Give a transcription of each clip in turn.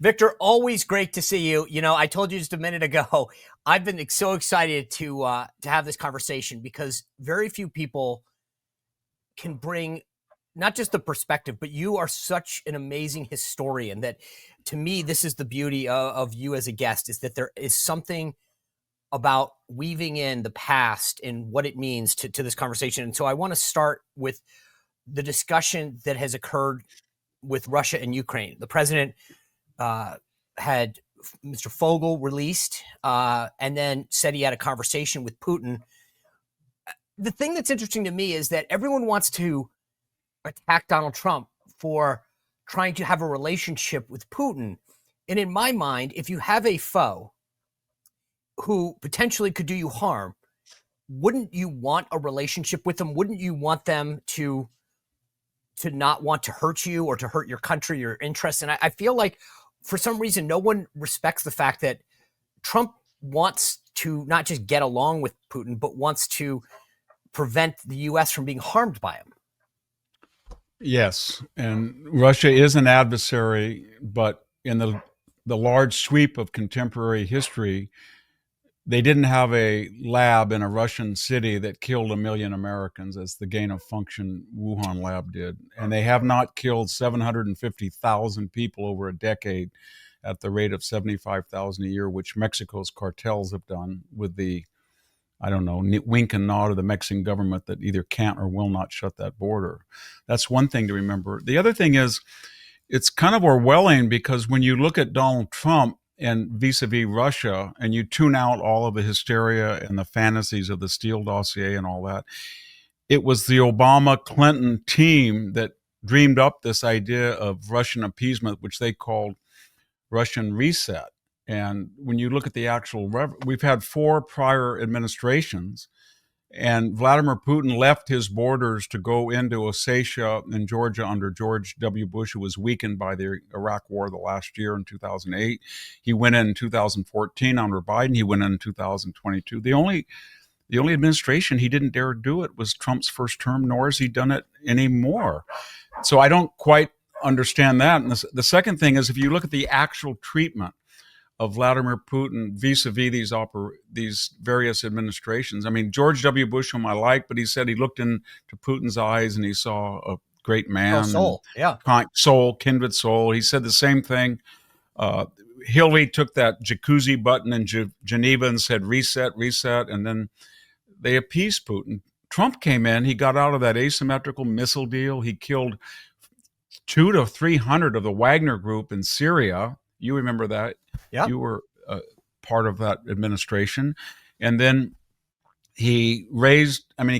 Victor, always great to see you. You know, I told you just a minute ago, I've been so excited to have this conversation because very few people can bring not just the perspective, but you are such an amazing historian that, to me, this is the beauty of you as a guest, is that there is something about weaving in the past and what it means to this conversation. And so I want to start with the discussion that has occurred with Russia and Ukraine. The president had Mr. Fogel released and then said he had a conversation with Putin. The thing that's interesting to me is that everyone wants to attack Donald Trump for trying to have a relationship with Putin. And in my mind, if you have a foe who potentially could do you harm, wouldn't you want a relationship with them? Wouldn't you want them to not want to hurt you or to hurt your country, your interests? And I feel like for some reason, no one respects the fact that Trump wants to not just get along with Putin, but wants to prevent the U.S. from being harmed by him. Yes, and Russia is an adversary, but in the large sweep of contemporary history, they didn't have a lab in a Russian city that killed 1 million Americans as the gain-of-function Wuhan lab did. And they have not killed 750,000 people over a decade at the rate of 75,000 a year, which Mexico's cartels have done with the, I don't know, wink and nod of the Mexican government that either can't or will not shut that border. That's one thing to remember. The other thing is, it's kind of Orwellian because when you look at Donald Trump and vis-a-vis Russia, and you tune out all of the hysteria and the fantasies of the Steele dossier and all that, it was the Obama-Clinton team that dreamed up this idea of Russian appeasement, which they called Russian reset. And when you look at the actual, we've had 4 prior administrations, and Vladimir Putin left his borders to go into Ossetia in Georgia under George W. Bush, who was weakened by the Iraq War the last year in 2008. He went in 2014 under Biden. He went in 2022. The only administration he didn't dare do it was Trump's first term, nor has he done it anymore. So I don't quite understand that. And the second thing is, if you look at the actual treatment of Vladimir Putin vis-a-vis these various administrations. I mean, George W. Bush, whom I like, but he said he looked into Putin's eyes and he saw a great man. Soul, yeah. Soul, kindred soul. He said the same thing. Hillary took that jacuzzi button in Geneva and said, reset, reset, and then they appeased Putin. Trump came in, he got out of that asymmetrical missile deal. He killed 200 to 300 of the Wagner group in Syria. You remember that. Yeah. You were part of that administration. And then he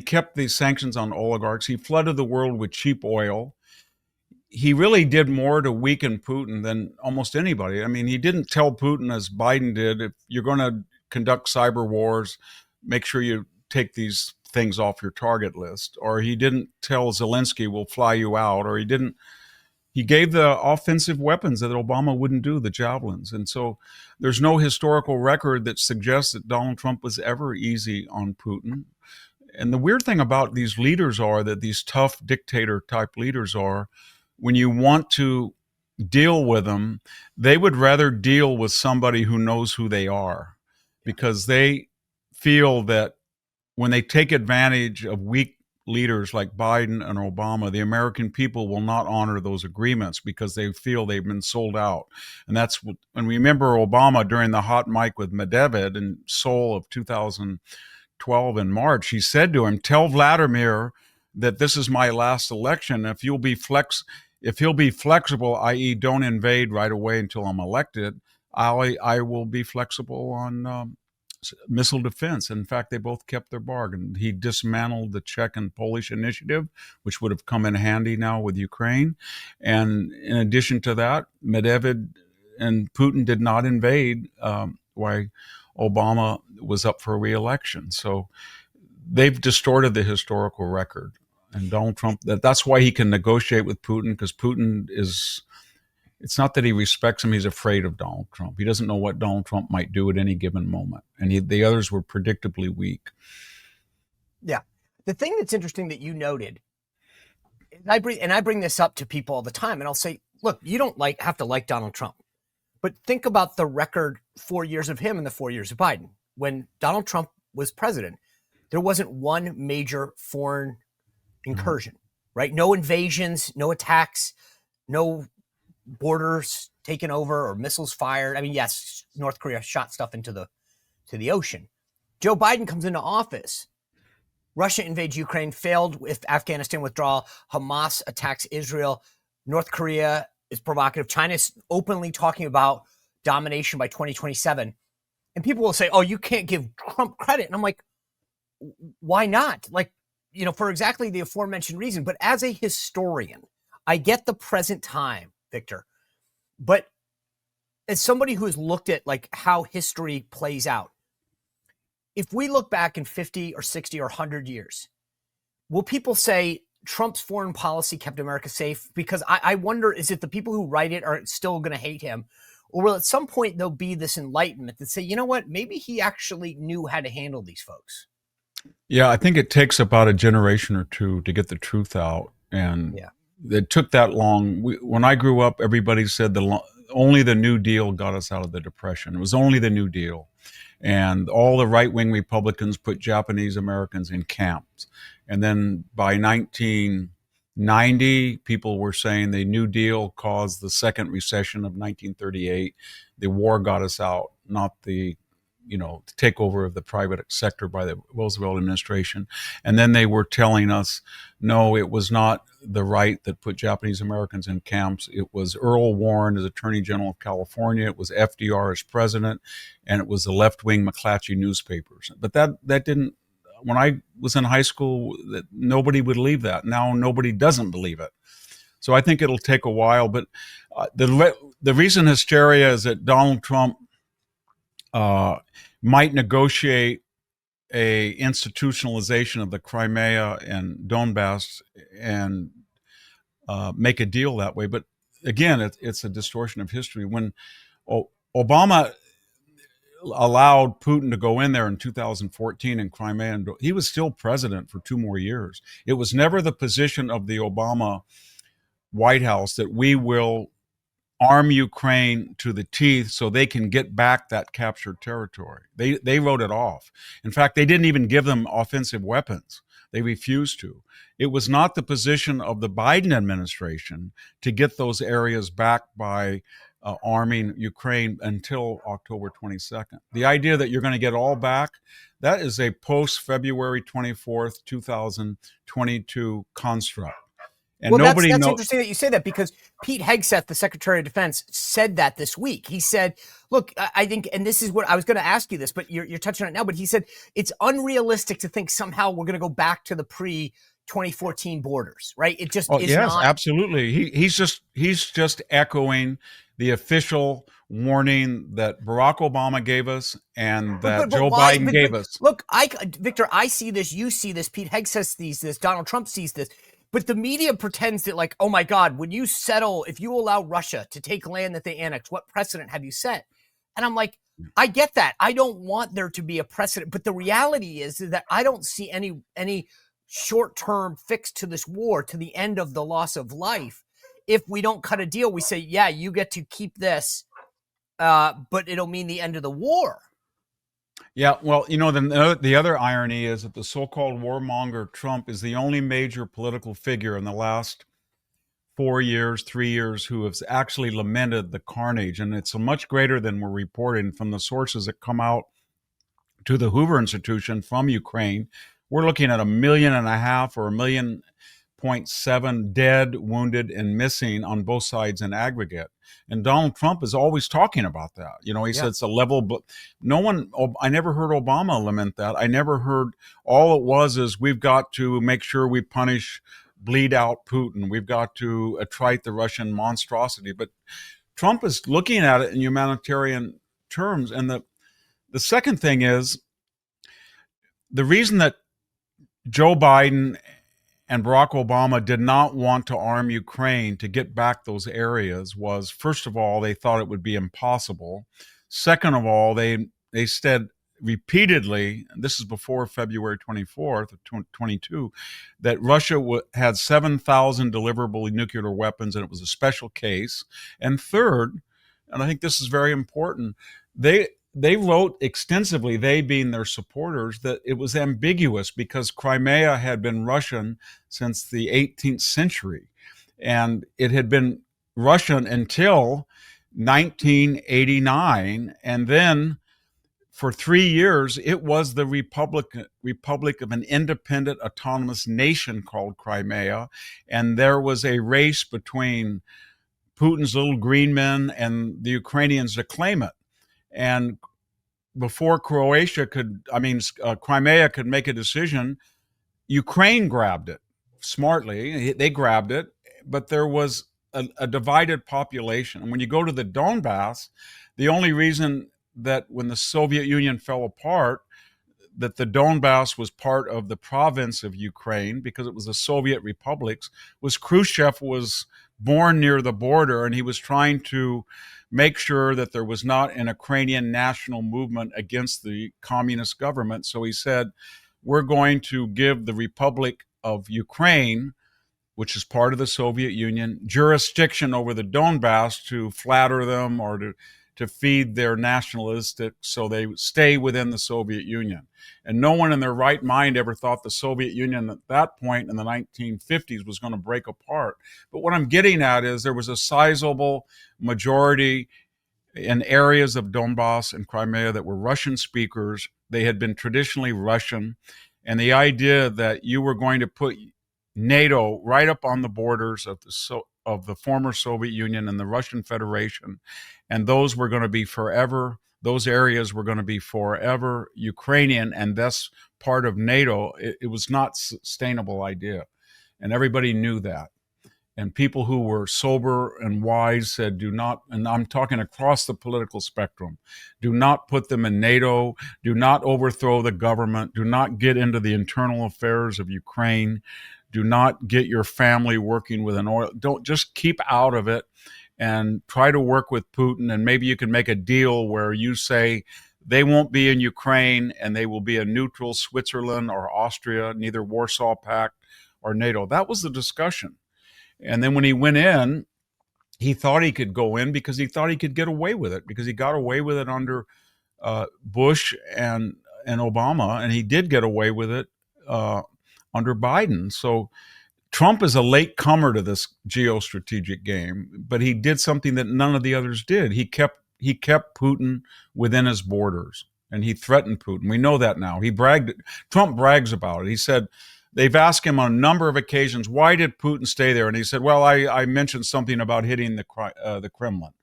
kept these sanctions on oligarchs. He flooded the world with cheap oil. He really did more to weaken Putin than almost anybody. I mean, he didn't tell Putin, as Biden did, if you're going to conduct cyber wars, make sure you take these things off your target list. Or he didn't tell Zelensky, we'll fly you out. Or he gave the offensive weapons that Obama wouldn't do, the javelins. And so there's no historical record that suggests that Donald Trump was ever easy on Putin. And the weird thing about these leaders are that these tough dictator type leaders are, when you want to deal with them, they would rather deal with somebody who knows who they are, because they feel that when they take advantage of weak leaders like Biden and Obama, the American people will not honor those agreements because they feel they've been sold out. And that's what, and remember Obama during the hot mic with Medvedev in Seoul of 2012 in March, he said to him, tell Vladimir that this is my last election. If he'll be flexible, i.e. don't invade right away until I'm elected, I will be flexible on missile defense. In fact, they both kept their bargain. He dismantled the Czech and Polish initiative, which would have come in handy now with Ukraine. And in addition to that, Medvedev and Putin did not invade while Obama was up for re-election. So they've distorted the historical record. And Donald Trump, that's why he can negotiate with Putin, because Putin is... It's not that he respects him, he's afraid of Donald Trump. He doesn't know what Donald Trump might do at any given moment. And the others were predictably weak. Yeah. The thing that's interesting that you noted, and I bring this up to people all the time, and I'll say, look, you don't have to like Donald Trump, But think about the record 4 years of him and the 4 years of Biden. When Donald Trump was president, there wasn't one major foreign incursion, right? No invasions, no attacks, no borders taken over or missiles fired. I mean, yes, North Korea shot stuff into the ocean. Joe Biden comes into office. Russia invades Ukraine, failed with Afghanistan withdrawal. Hamas attacks Israel. North Korea is provocative. China's openly talking about domination by 2027. And people will say, oh, you can't give Trump credit. And I'm like, why not? Like, for exactly the aforementioned reason. But as a historian, I get the present time, Victor. But as somebody who has looked at like how history plays out, if we look back in 50 or 60 or 100 years, will people say Trump's foreign policy kept America safe? Because I wonder, is it the people who write it are still going to hate him? Or will at some point there'll be this enlightenment that say, you know what, maybe he actually knew how to handle these folks? Yeah, I think it takes about a generation or two to get the truth out. And it took that long. When I grew up, everybody said only the New Deal got us out of the Depression. It was only the New Deal. And all the right-wing Republicans put Japanese Americans in camps. And then by 1990, people were saying the New Deal caused the second recession of 1938. The war got us out, not the takeover of the private sector by the Roosevelt administration. And then they were telling us, no, it was not the right that put Japanese Americans in camps. It was Earl Warren as Attorney General of California. It was FDR as president. And it was the left-wing McClatchy newspapers. But that didn't, when I was in high school, that nobody would believe that. Now nobody doesn't believe it. So I think it'll take a while. But the recent hysteria is that Donald Trump might negotiate a institutionalization of the Crimea and Donbass and make a deal that way. But again, it's a distortion of history. When Obama allowed Putin to go in there in 2014 in Crimea, and he was still president for 2 more years. It was never the position of the Obama White House that we will arm Ukraine to the teeth so they can get back that captured territory. They wrote it off. In fact, they didn't even give them offensive weapons. They refused to. It was not the position of the Biden administration to get those areas back by arming Ukraine until October 22nd. The idea that you're going to get all back, that is a post-February 24th, 2022 construct. And well, that's knows. interesting that you say that, because Pete Hegseth, the Secretary of Defense, said that this week. He said, look, I think, and this is what I was going to ask you this, but you're touching on it now, but he said it's unrealistic to think somehow we're going to go back to the pre-2014 borders, right? It just is yes, not. Absolutely. He's just echoing the official warning that Barack Obama gave us and that Joe Biden gave us. Look, Victor, I see this, you see this, Pete Hegseth sees this, Donald Trump sees this. But the media pretends that, like, oh my God, when you settle, if you allow Russia to take land that they annex, what precedent have you set? And I'm like, I get that. I don't want there to be a precedent. But the reality is that I don't see any short-term fix to this war, to the end of the loss of life. If we don't cut a deal, we say, yeah, you get to keep this, but it'll mean the end of the war. Yeah, well, the other irony is that the so-called warmonger Trump is the only major political figure in the last 4 years, 3 years, who has actually lamented the carnage. And it's much greater than we're reporting from the sources that come out to the Hoover Institution from Ukraine. We're looking at 1.5 million or 1.7 dead, wounded, and missing on both sides in aggregate. And Donald Trump is always talking about that. He said it's a level, but I never heard Obama lament that. I never heard, all it was is we've got to make sure we bleed out Putin. We've got to attrite the Russian monstrosity. But Trump is looking at it in humanitarian terms. And the second thing is, the reason that Joe Biden and Barack Obama did not want to arm Ukraine to get back those areas was, first of all, they thought it would be impossible. Second of all, they said repeatedly, and this is before February 24th of 22, that Russia had 7,000 deliverable nuclear weapons and it was a special case. And third, and I think this is very important. They wrote extensively, they being their supporters, that it was ambiguous because Crimea had been Russian since the 18th century, and it had been Russian until 1989, and then for 3 years, it was the republic of an independent autonomous nation called Crimea. And there was a race between Putin's little green men and the Ukrainians to claim it. And before Crimea could make a decision, Ukraine grabbed it smartly. They grabbed it, but there was a divided population. And when you go to the Donbass, the only reason that when the Soviet Union fell apart, that the Donbass was part of the province of Ukraine because it was the Soviet republics, was Khrushchev was born near the border, and he was trying to make sure that there was not an Ukrainian national movement against the communist government. So he said, we're going to give the Republic of Ukraine, which is part of the Soviet Union, jurisdiction over the Donbass to flatter them or to feed their nationalistic, so they stay within the Soviet Union. And no one in their right mind ever thought the Soviet Union at that point in the 1950s was going to break apart. But what I'm getting at is there was a sizable majority in areas of Donbass and Crimea that were Russian speakers. They had been traditionally Russian. And the idea that you were going to put NATO right up on the borders of the former Soviet Union and the Russian Federation, and those were going to be forever, those areas were going to be forever Ukrainian and thus part of NATO, it was not a sustainable idea. And everybody knew that. And people who were sober and wise said, do not, and I'm talking across the political spectrum, do not put them in NATO, do not overthrow the government, do not get into the internal affairs of Ukraine, do not get your family working with an oil, don't, just keep out of it and try to work with Putin. And maybe you can make a deal where you say they won't be in Ukraine and they will be a neutral Switzerland or Austria, neither Warsaw Pact or NATO. That was the discussion. And then when he went in, he thought he could go in because he thought he could get away with it, because he got away with it under Bush and Obama, and he did get away with it under Biden. So Trump is a late comer to this geostrategic game, but he did something that none of the others did. He kept Putin within his borders, and he threatened Putin. We know that now. Trump brags about it. He said, they've asked him on a number of occasions, why did Putin stay there? And he said, well, I mentioned something about hitting the Kremlin.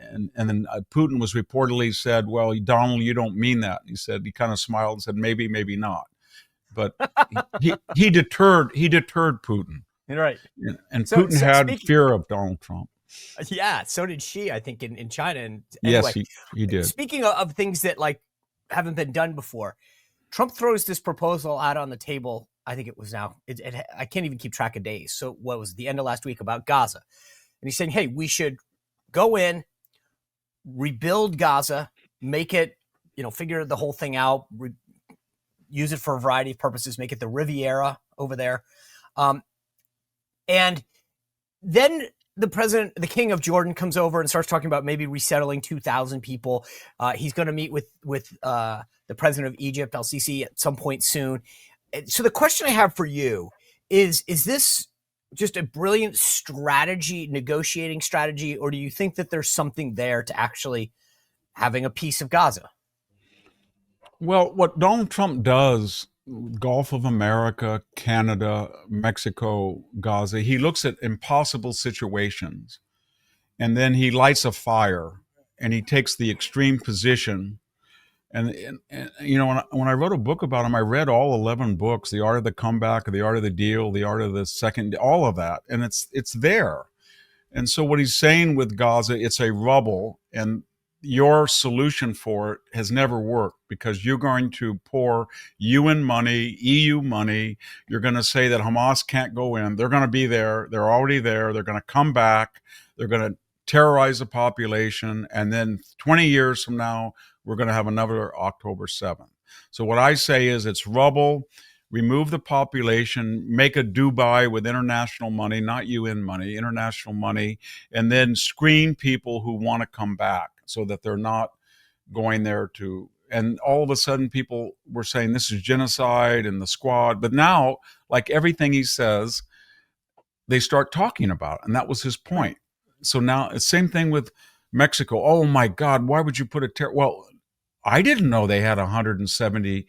And then Putin was reportedly said, well, Donald, you don't mean that. He kind of smiled and said, maybe, maybe not. But he deterred Putin. Right. And Putin had fear of Donald Trump. Yeah, so did Xi, I think, in China. And anyway, yes, he did. Speaking of things that haven't been done before, Trump throws this proposal out on the table. I think it was now. I can't even keep track of days. So what was it, the end of last week, about Gaza? And he's saying, hey, we should go in, rebuild Gaza, make it, figure the whole thing out, use it for a variety of purposes, make it the Riviera over there. And then the king of Jordan comes over and starts talking about maybe resettling 2,000 people. He's going to meet with the president of Egypt, Al-Sisi, at some point soon. So the question I have for you is this just a brilliant negotiating strategy, or do you think that there's something there to actually having a piece of Gaza? Well, what Donald Trump does, Gulf of America, Canada, Mexico, Gaza, he looks at impossible situations and then he lights a fire and he takes the extreme position. And when I wrote a book about him, I read all 11 books, The Art of the Comeback, The Art of the Deal, The Art of the Second, all of that. And it's there. And so what he's saying with Gaza, it's a rubble, and your solution for it has never worked because you're going to pour UN money, EU money. You're going to say that Hamas can't go in. They're going to be there. They're already there. They're going to come back. They're going to terrorize the population. And then 20 years from now, we're going to have another October 7th. So what I say is it's rubble. remove the population, make a Dubai with international money, not UN money, international money, and then screen people who want to come back so that they're not going there to. And all of a sudden, people were saying this is genocide and the squad. But now, like everything he says, they start talking about it. And that was his point. So now, same thing with Mexico. Oh my God, why would you put a well, I didn't know they had $170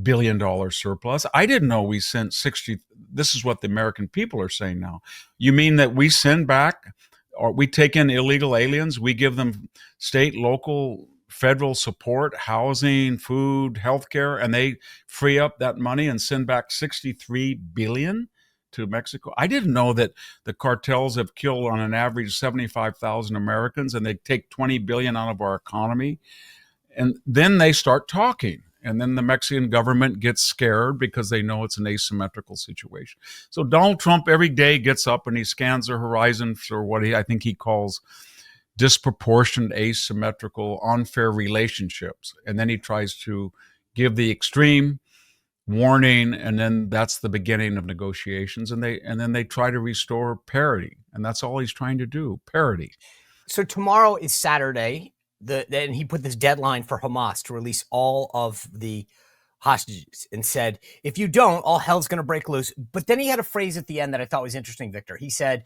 billion surplus. I didn't know we sent 60. This is what the American people are saying now. You mean that we send back, or we take in illegal aliens, we give them state, local, federal support, housing, food, healthcare, and they free up that money and send back 63 billion to Mexico? I didn't know that the cartels have killed on an average 75,000 Americans, and they take 20 billion out of our economy. And then they start talking. And then the Mexican government gets scared because they know it's an asymmetrical situation. So Donald Trump every day gets up and he scans the horizon for what I think he calls disproportionate, asymmetrical, unfair relationships. And then he tries to give the extreme warning, and then that's the beginning of negotiations. And then they try to restore parity. And that's all he's trying to do, parity. So tomorrow is Saturday. Then he put this deadline for Hamas to release all of the hostages and said, if you don't, all hell's going to break loose. But then he had a phrase at the end that I thought was interesting, Victor. He said,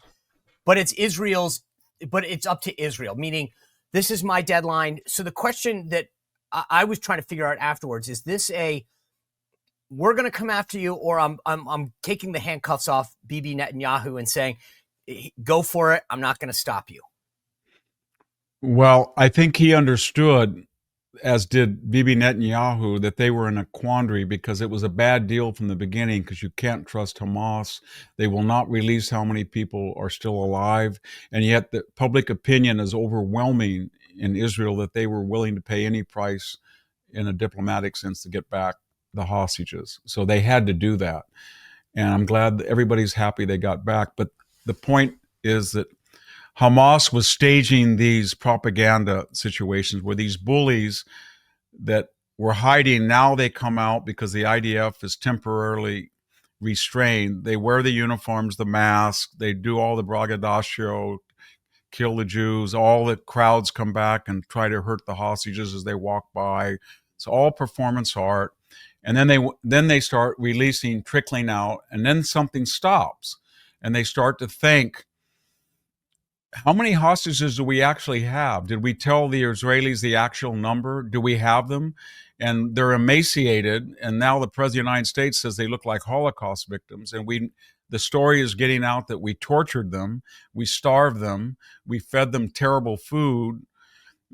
but it's up to Israel, meaning this is my deadline. So the question that I was trying to figure out afterwards, is this we're going to come after you, or I'm taking the handcuffs off Bibi Netanyahu and saying, go for it, I'm not going to stop you? Well, I think he understood, as did Bibi Netanyahu, that they were in a quandary because it was a bad deal from the beginning, because you can't trust Hamas. They will not release how many people are still alive. And yet the public opinion is overwhelming in Israel that they were willing to pay any price in a diplomatic sense to get back the hostages. So they had to do that. And I'm glad that everybody's happy they got back. But the point is that Hamas was staging these propaganda situations where these bullies that were hiding, now they come out because the IDF is temporarily restrained. They wear the uniforms, the mask, they do all the braggadocio, kill the Jews, all the crowds come back and try to hurt the hostages as they walk by. It's all performance art. And then they start releasing, trickling out, and then something stops. And they start to think, how many hostages do we actually have? Did we tell the Israelis the actual number? Do we have them? And they're emaciated. And now the President of the United States says they look like Holocaust victims. And the story is getting out that we tortured them, we starved them, we fed them terrible food,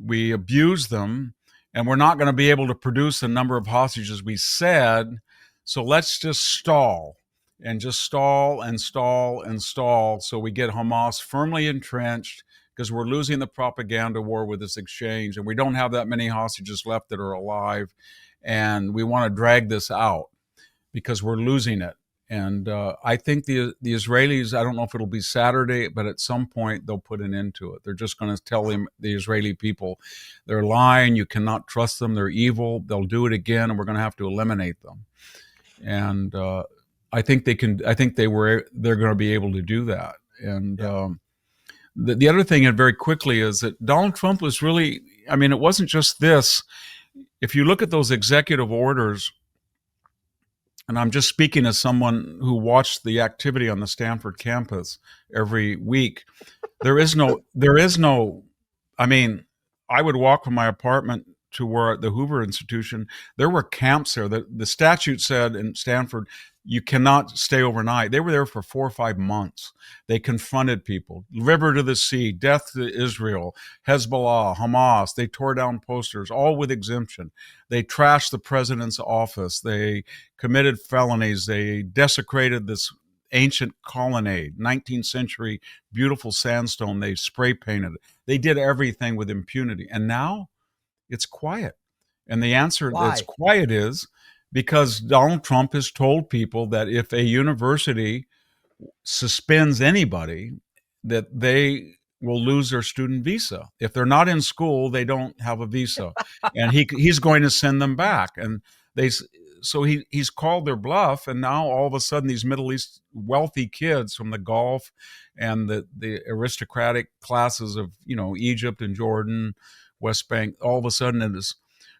we abused them, and we're not going to be able to produce the number of hostages we said. So let's just stall. And just stall and stall and stall, so we get Hamas firmly entrenched, because we're losing the propaganda war with this exchange, and we don't have that many hostages left that are alive, and we want to drag this out because we're losing it. And I think the Israelis, I don't know if it'll be Saturday, but at some point they'll put an end to it. They're just going to tell the Israeli people, they're lying, you cannot trust them, they're evil, they'll do it again, and we're going to have to eliminate them. And I think they can. I think they're going to be able to do that. And the other thing, and very quickly, is that Donald Trump was really. I mean, it wasn't just this. If you look at those executive orders, and I'm just speaking as someone who watched the activity on the Stanford campus every week, there is no. I mean, I would walk from my apartment to where at the Hoover Institution, there were camps there. The statute said in Stanford, you cannot stay overnight. They were there for 4 or 5 months. They confronted people, river to the sea, death to Israel, Hezbollah, Hamas. They tore down posters, all with exemption. They trashed the president's office. They committed felonies. They desecrated this ancient colonnade, 19th century, beautiful sandstone. They spray painted it. They did everything with impunity. And now it's quiet. And the answer that's quiet is because Donald Trump has told people that if a university suspends anybody, that they will lose their student visa. If they're not in school, they don't have a visa. And he's going to send them back. And so he's called their bluff, and now all of a sudden these Middle East wealthy kids from the Gulf and the aristocratic classes of Egypt and Jordan, West Bank, all of a sudden it is,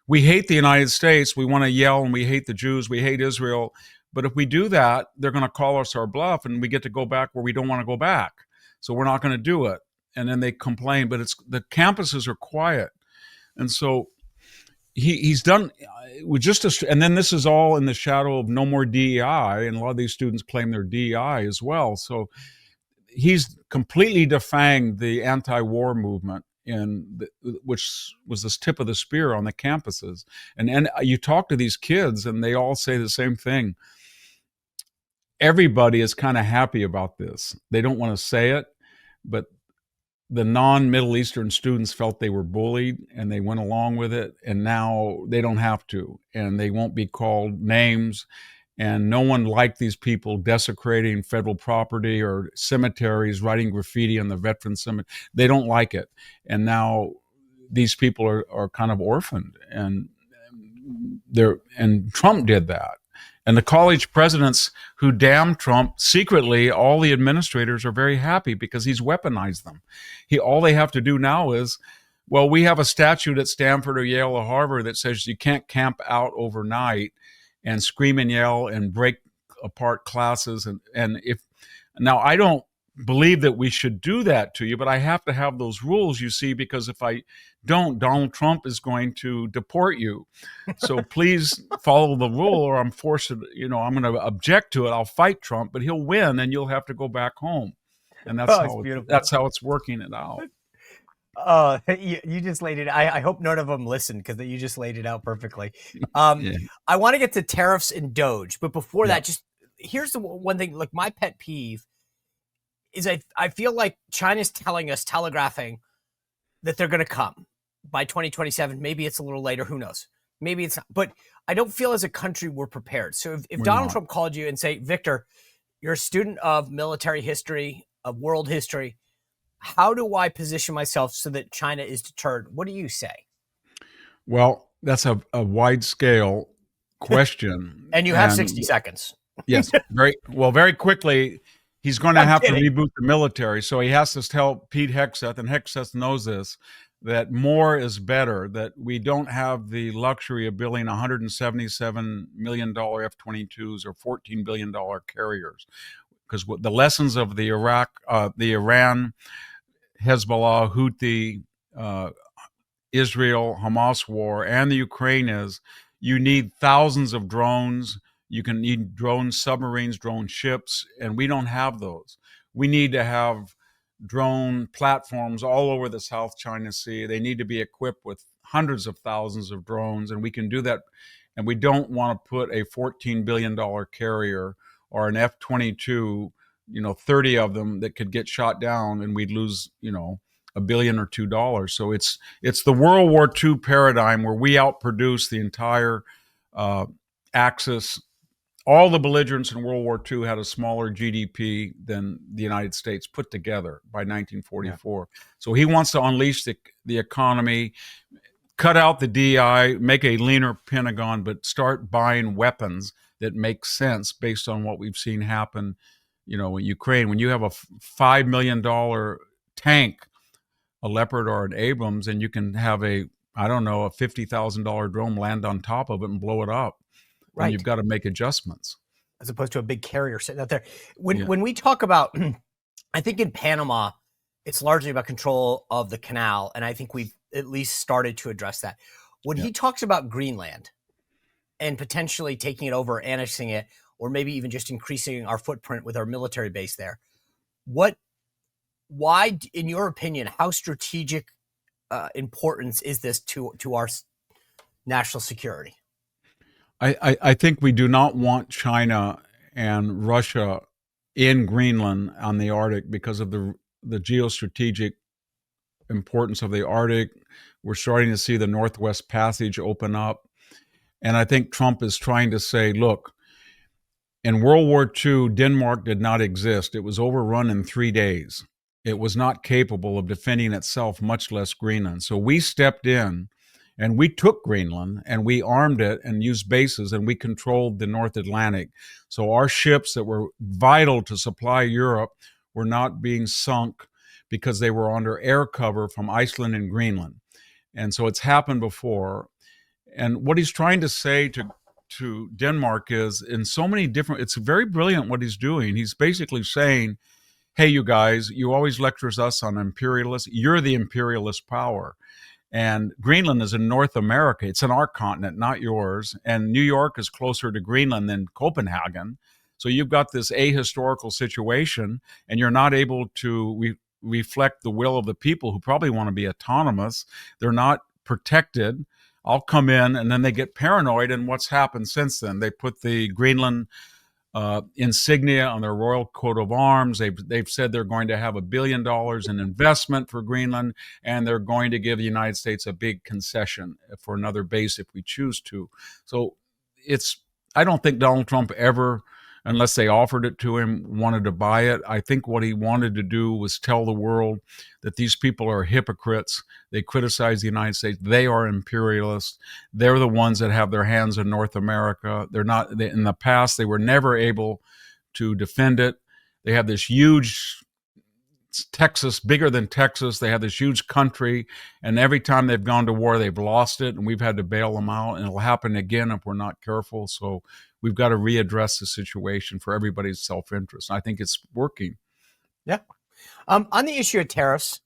we hate the United States, we want to yell, and we hate the Jews, we hate Israel. But if we do that, they're going to call us our bluff, and we get to go back where we don't want to go back. So we're not going to do it. And then they complain, but the campuses are quiet. And so he's done with and then this is all in the shadow of no more DEI, and a lot of these students claim they're DEI as well. So he's completely defanged the anti-war movement, which was this tip of the spear on the campuses. And you talk to these kids, and they all say the same thing. Everybody is kind of happy about this. They don't want to say it, but the non-Middle Eastern students felt they were bullied, and they went along with it, and now they don't have to, and they won't be called names, and no one liked these people desecrating federal property or cemeteries, writing graffiti on the veteran cemetery. They don't like it, and now these people are kind of orphaned, and Trump did that. And the college presidents who damned Trump, secretly, all the administrators are very happy because he's weaponized them. All they have to do now is, well, we have a statute at Stanford or Yale or Harvard that says you can't camp out overnight and scream and yell and break apart classes. Now I don't believe that we should do that to you, but I have to have those rules, you see, because if I don't, Donald Trump is going to deport you. So please follow the rule, or I'm forced to, I'm going to object to it. I'll fight Trump, but he'll win, and you'll have to go back home. And that's how it's working it out. Oh, you just laid it. I hope none of them listened, because you just laid it out perfectly. Yeah. I want to get to tariffs and Doge, but before that, just here's the one thing. Like, my pet peeve is I feel like China's telegraphing that they're going to come by 2027. Maybe it's a little later. Who knows? Maybe it's not. But I don't feel as a country we're prepared. So if Donald Trump called you and say, Victor, you're a student of military history, of world history, how do I position myself so that China is deterred? What do you say? Well, that's a wide scale question. And you have 60 seconds. Yes. Very quickly. He's going to have to reboot the military. So he has to tell Pete Hegseth, and Hegseth knows this, that more is better, that we don't have the luxury of building $177 million F-22s or $14 billion carriers. Because the lessons of the Iran, Hezbollah, Houthi, Israel, Hamas war, and the Ukraine is, you need thousands of drones. You can need drone submarines, drone ships, and we don't have those. We need to have drone platforms all over the South China Sea. They need to be equipped with hundreds of thousands of drones, and we can do that. And we don't want to put a $14 billion carrier or an F-22, 30 of them that could get shot down, and we'd lose, $1 billion or $2 billion. So it's the World War II paradigm where we outproduce the entire axis. All the belligerents in World War II had a smaller GDP than the United States put together by 1944. Yeah. So he wants to unleash the economy, cut out the DI, make a leaner Pentagon, but start buying weapons that make sense based on what we've seen happen, in Ukraine. When you have a $5 million tank, a Leopard or an Abrams, and you can have a $50,000 drone land on top of it and blow it up. Right. And you've got to make adjustments. As opposed to a big carrier sitting out there. When we talk about, I think in Panama, it's largely about control of the canal. And I think we've at least started to address that. When he talks about Greenland and potentially taking it over, annexing it, or maybe even just increasing our footprint with our military base there, why, in your opinion, how strategic importance is this to our national security? I think we do not want China and Russia in Greenland on the Arctic because of the geostrategic importance of the Arctic. We're starting to see the Northwest Passage open up. And I think Trump is trying to say, look, in World War II, Denmark did not exist. It was overrun in 3 days. It was not capable of defending itself, much less Greenland. So we stepped in And we took Greenland and we armed it and used bases and we controlled the North Atlantic. So our ships that were vital to supply Europe were not being sunk because they were under air cover from Iceland and Greenland. And so it's happened before. And what he's trying to say to Denmark is in so many different, it's very brilliant what he's doing. He's basically saying, hey, you guys, you always lecture us on imperialists. You're the imperialist power. And Greenland is in North America. It's in our continent, not yours. And New York is closer to Greenland than Copenhagen. So you've got this ahistorical situation, and you're not able to reflect the will of the people who probably want to be autonomous. They're not protected. I'll come in, and then they get paranoid. And what's happened since then? They put the Greenland insignia on their royal coat of arms. They've said they're going to have $1 billion in investment for Greenland, and they're going to give the United States a big concession for another base if we choose to. So I don't think Donald Trump ever, unless they offered it to him, wanted to buy it. I think what he wanted to do was tell the world that these people are hypocrites. They criticize the United States. They are imperialists. They're the ones that have their hands in North America. In the past, they were never able to defend it. They have this huge Texas, bigger than Texas. They have this huge country, and every time they've gone to war, they've lost it, and we've had to bail them out, and it'll happen again if we're not careful. So we've got to readdress the situation for everybody's self-interest. I think it's working. Yeah. On the issue of tariffs,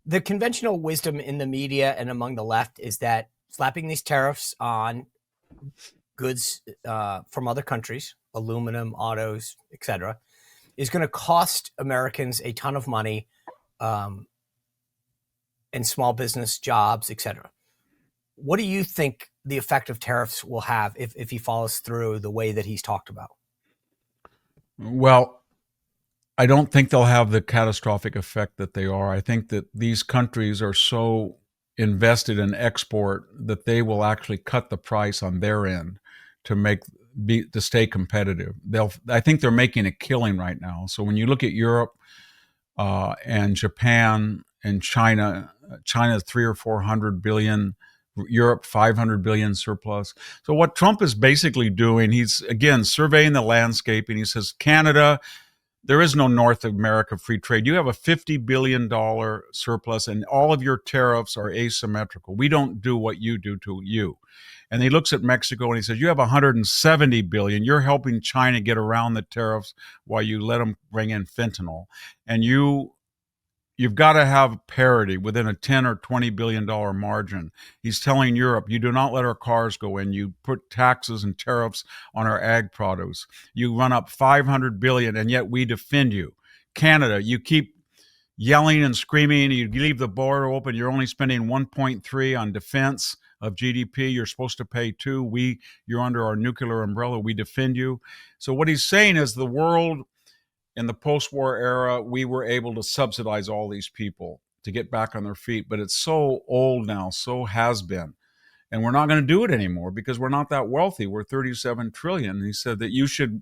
the conventional wisdom in the media and among the left is that slapping these tariffs on goods from other countries, aluminum, autos, etc., is going to cost Americans a ton of money and small business jobs, etc. What do you think the effect of tariffs will have if he follows through the way that he's talked about? Well, I don't think they'll have the catastrophic effect that they are. I think that these countries are so invested in export that they will actually cut the price on their end to stay competitive. I think they're making a killing right now. So when you look at Europe and Japan and China, China 300 or 400 billion, Europe 500 billion surplus. So what Trump is basically doing, he's again surveying the landscape, and he says, Canada, there is no North America free trade. You have a $50 billion surplus, and all of your tariffs are asymmetrical. We don't do what you do to you. And he looks at Mexico and he says, you have 170 billion. You're helping China get around the tariffs while you let them bring in fentanyl. And you've got to have parity within a 10 or $20 billion margin. He's telling Europe, you do not let our cars go in. You put taxes and tariffs on our ag produce. You run up 500 billion, and yet we defend you. Canada, you keep yelling and screaming. You leave the border open. You're only spending 1.3 on defense of GDP. You're supposed to pay 2. You're under our nuclear umbrella. We defend you. So what he's saying is the world in the post-war era, we were able to subsidize all these people to get back on their feet. But it's so old now, so has been. And we're not going to do it anymore because we're not that wealthy. We're 37 trillion. And he said that you should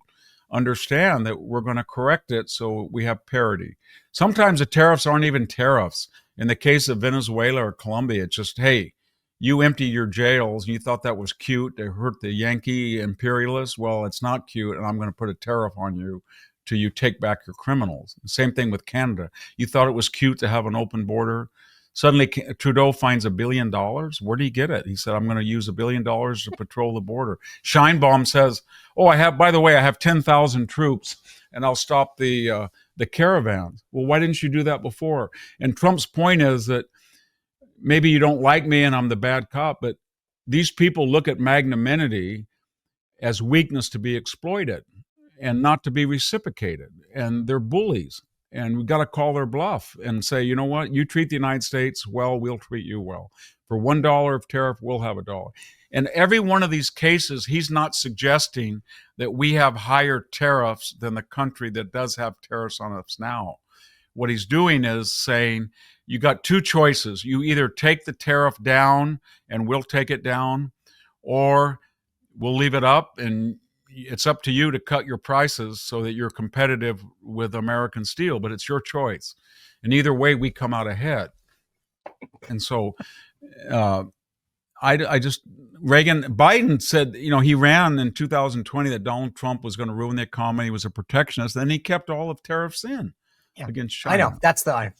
understand that we're going to correct it so we have parity. Sometimes the tariffs aren't even tariffs. In the case of Venezuela or Colombia, it's just, hey, you empty your jails. You thought that was cute to hurt the Yankee imperialists. Well, it's not cute, and I'm going to put a tariff on you till you take back your criminals. Same thing with Canada. You thought it was cute to have an open border. Suddenly, Trudeau finds $1 billion. Where do you get it? He said, I'm going to use $1 billion to patrol the border. Scheinbaum says, by the way, I have 10,000 troops, and I'll stop the caravans. Well, why didn't you do that before? And Trump's point is that maybe you don't like me and I'm the bad cop, but these people look at magnanimity as weakness to be exploited and not to be reciprocated. And they're bullies. And we've got to call their bluff and say, you know what? You treat the United States well, we'll treat you well. For $1 of tariff, we'll have $1. In every one of these cases, he's not suggesting that we have higher tariffs than the country that does have tariffs on us now. What he's doing is saying, you got two choices. You either take the tariff down and we'll take it down, or we'll leave it up and it's up to you to cut your prices so that you're competitive with American steel, but it's your choice. And either way, we come out ahead. And so Biden said, he ran in 2020 that Donald Trump was going to ruin the economy, was a protectionist. Then he kept all of tariffs in against China. I know. That's the and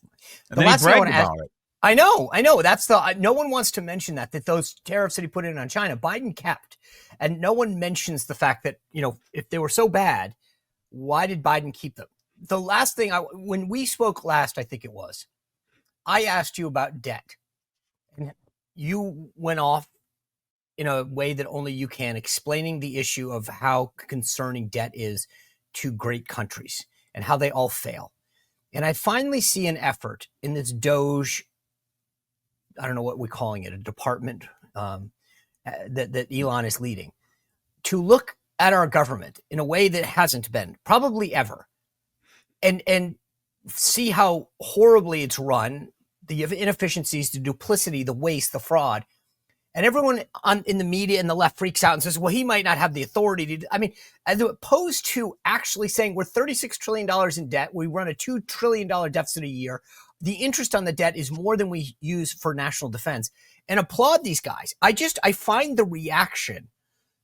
then he bragged about it. I know. That's no one wants to mention that those tariffs that he put in on China, Biden kept. And no one mentions the fact that, if they were so bad, why did Biden keep them? The last thing, when we spoke last, I think it was, I asked you about debt. And you went off in a way that only you can, explaining the issue of how concerning debt is to great countries and how they all fail. And I finally see an effort in this Doge, I don't know what we're calling it, a department that Elon is leading, to look at our government in a way that hasn't been probably ever, and see how horribly it's run, the inefficiencies, the duplicity, the waste, the fraud. And everyone in the media and the left freaks out and says, well, he might not have the authority to. I mean, as opposed to actually saying we're $36 trillion in debt. We run a $2 trillion deficit a year. The interest on the debt is more than we use for national defense, and applaud these guys. I find the reaction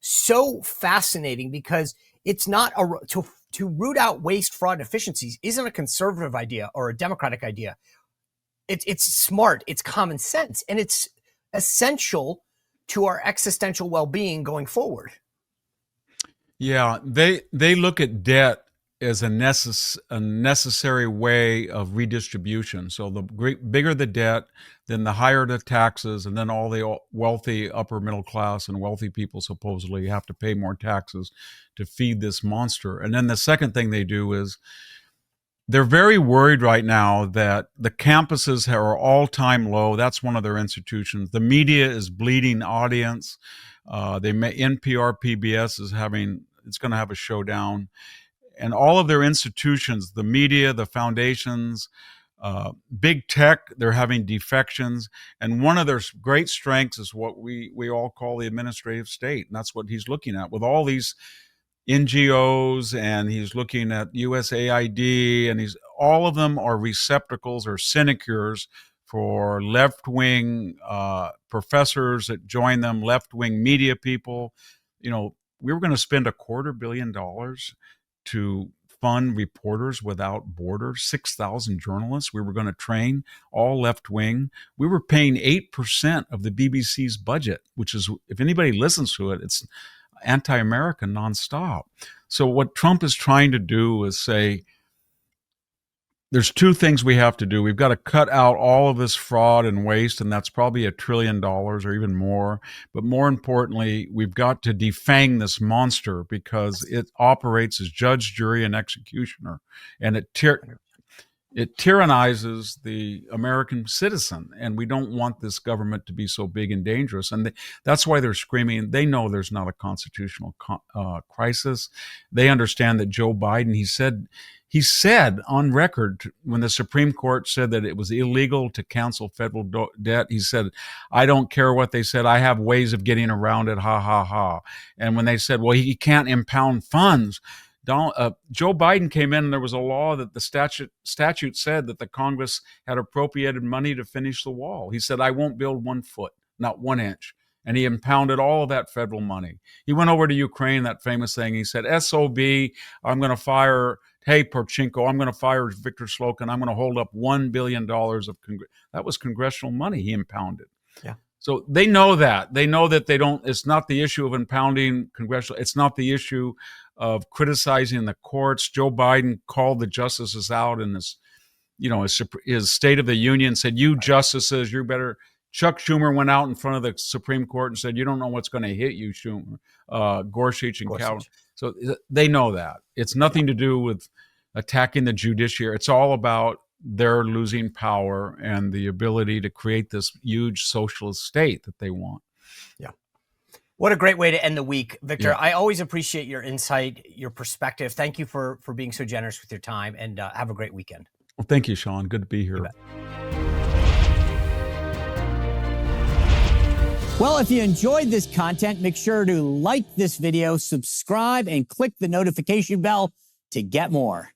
so fascinating, because it's not to root out waste, fraud, and efficiencies isn't a conservative idea or a democratic idea. It's smart, it's common sense, and it's essential to our existential well-being going forward. Yeah, they look at debt as a necessary way of redistribution. So the bigger the debt, then the higher the taxes, and then all the wealthy upper middle class and wealthy people supposedly have to pay more taxes to feed this monster. And then the second thing they do is they're very worried right now that the campuses are all-time low. That's one of their institutions. The media is bleeding audience. NPR, PBS it's going to have a showdown. And all of their institutions, the media, the foundations, big tech, they're having defections. And one of their great strengths is what we all call the administrative state. And that's what he's looking at with all these NGOs, and he's looking at USAID, and all of them are receptacles or sinecures for left-wing professors that join them, left-wing media people. We were going to spend $250 million to fund Reporters Without Borders, 6,000 journalists we were going to train, all left-wing. We were paying 8% of the BBC's budget, which is, if anybody listens to it, it's anti-American nonstop. So what Trump is trying to do is say, there's two things we have to do. We've got to cut out all of this fraud and waste, and that's probably $1 trillion or even more. But more importantly, we've got to defang this monster, because it operates as judge, jury, and executioner. And it tyrannizes the American citizen, and we don't want this government to be so big and dangerous. And that's why they're screaming. They know there's not a constitutional crisis. They understand that Joe Biden, he said on record when the Supreme Court said that it was illegal to cancel federal debt, he said, I don't care what they said. I have ways of getting around it, ha, ha, ha. And when they said, well, he can't impound funds, Joe Biden came in and there was a law that the statute said that the Congress had appropriated money to finish the wall. He said, I won't build 1 foot, not 1 inch. And he impounded all of that federal money. He went over to Ukraine, that famous thing. He said, SOB, I'm going to fire, hey, Porchenko, I'm going to fire Victor Slokin. I'm going to hold up $1 billion that was congressional money he impounded. Yeah. So they know that. They know that it's not the issue of impounding congressional. It's not the issue of criticizing the courts. Joe Biden called the justices out in his State of the Union, said, you justices, you better. Chuck Schumer went out in front of the Supreme Court and said, you don't know what's going to hit you, Schumer, Gorsuch and Kavanaugh. So they know that. It's nothing to do with attacking the judiciary. It's all about their losing power and the ability to create this huge socialist state that they want. Yeah. What a great way to end the week, Victor. Yeah. I always appreciate your insight, your perspective. Thank you for being so generous with your time, and have a great weekend. Well, thank you, Sean. Good to be here. Well, if you enjoyed this content, make sure to like this video, subscribe, and click the notification bell to get more.